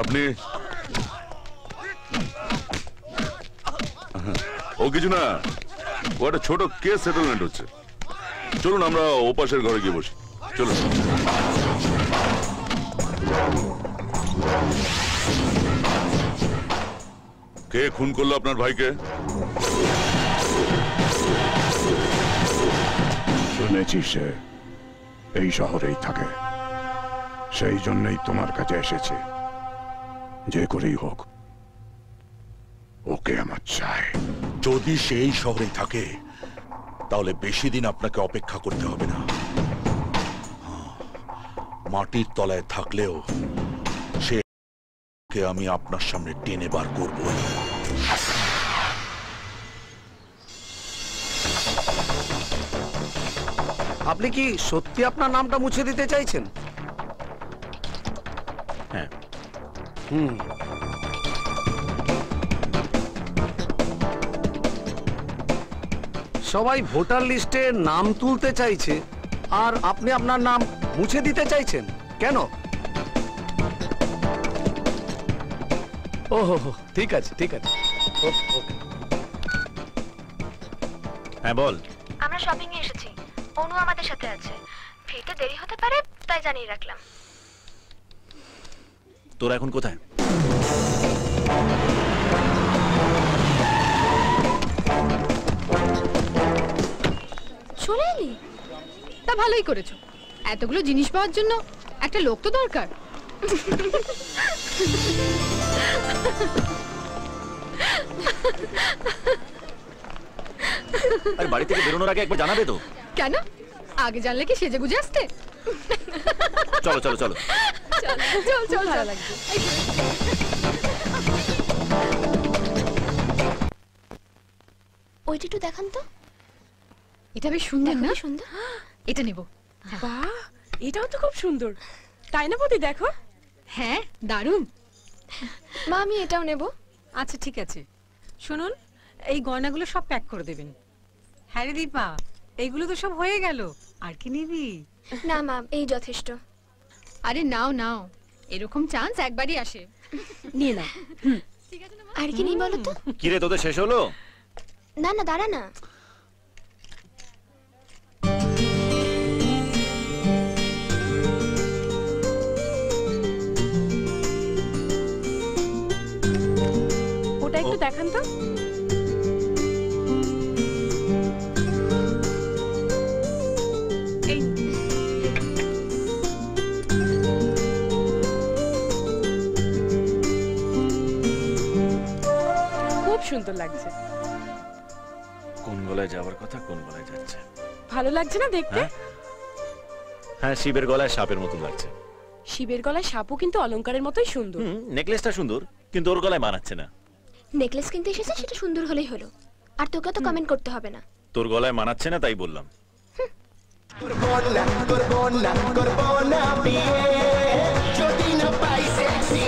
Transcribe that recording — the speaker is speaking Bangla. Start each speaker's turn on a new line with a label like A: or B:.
A: আপনি ও কিছু না, ও একটা ছোট কেস সেটেলমেন্ট হচ্ছে। চলুন আমরা ওপাশের ঘরে গিয়ে বসি। চলুন। কে খুন করলো আপনার ভাইকে?
B: শুনেছি সে এই শহরেই থাকে, সেই জন্যই তোমার কাছে এসেছে। যে করেই হোক ওকে আমার চাই।
C: যদি সেই শহরেই থাকে তাহলে বেশি দিন আপনাকে অপেক্ষা করতে হবে না। মাটির তলায় থাকলেও সে আমি আপনার সামনে টেনে বার করব।
D: আপনি কি সত্যি আপনার নামটা মুছে দিতে চাইছেন?
C: হ্যাঁ।
D: সবাই ভোটার লিস্টে নাম তুলতে চাইছে আর আপনি আপনার নাম মুছে দিতে চাইছেন কেন? ওহো, ঠিক আছে ঠিক আছে।
E: হ্যাঁ বল।
F: আমরা শপিং এ এসেছি, অনু আমাদের সাথে আছে। ফিরতে দেরি হতে পারে তাই জানিয়ে রাখলাম।
E: তোরা এখন কোথায়?
F: চলে এলি?
G: তা ভালোই করেছো, এতগুলো জিনিস পাওয়ার জন্য একটা লোক তো দরকার।
E: আর বাড়ি থেকে বেরোনোর আগে একবার জানাবে তো?
G: কেন, আগে জানলে কি সেজে গুজে আসতে?
E: চলো চলো চলো
G: চল চল, ভালো লাগছে।
F: ওইটা একটু দেখান তো।
G: এটা বেশ সুন্দর না?
F: সুন্দর,
G: এটা নেব।
H: বাহ, এটাও তো খুব সুন্দর, তাই না বৌদি? দেখো।
G: হ্যাঁ দারুণ।
F: মা আমি এটাও নেব।
I: আচ্ছা ঠিক আছে, শুনুন এই গয়নাগুলো সব প্যাক করে দেবেন। হ্যাঁ রে দীপা, এইগুলো তো সব হয়ে গেল, আর কি নিবি?
F: না মা, এই যথেষ্ট।
G: আরে নাও নাও, এরকম চান্স একবারই আসে।
H: নিয়ে নাও।
F: আর কি নেই বলো তো?
E: কি রে তোদের শেষ হলো?
F: না না দাঁড়া না,
H: ওটা একটু দেখান তো। এই খুব সুন্দর লাগছে।
E: কোন গলায় যাওয়ার কথা কোন গলায় যাচ্ছে?
H: ভালো লাগছে না দেখতে?
E: হ্যাঁ, শিবের গলায় সাপের মতো লাগছে।
H: শিবের গলায় সাপও কিন্তু অলংকারের মতোই সুন্দর।
E: নেকলেসটা সুন্দর, কিন্তু ওর গলায় মানাচ্ছে না।
F: নেকলেস কিনতে এসেছে, সেটা সুন্দর হলেই হলো। আর তোকে তো কমেন্ট করতে হবে না।
E: তোর গলায় মানাচ্ছে না তাই বললাম।
J: করবো না বিয়ে যদি না পাই সেক্সি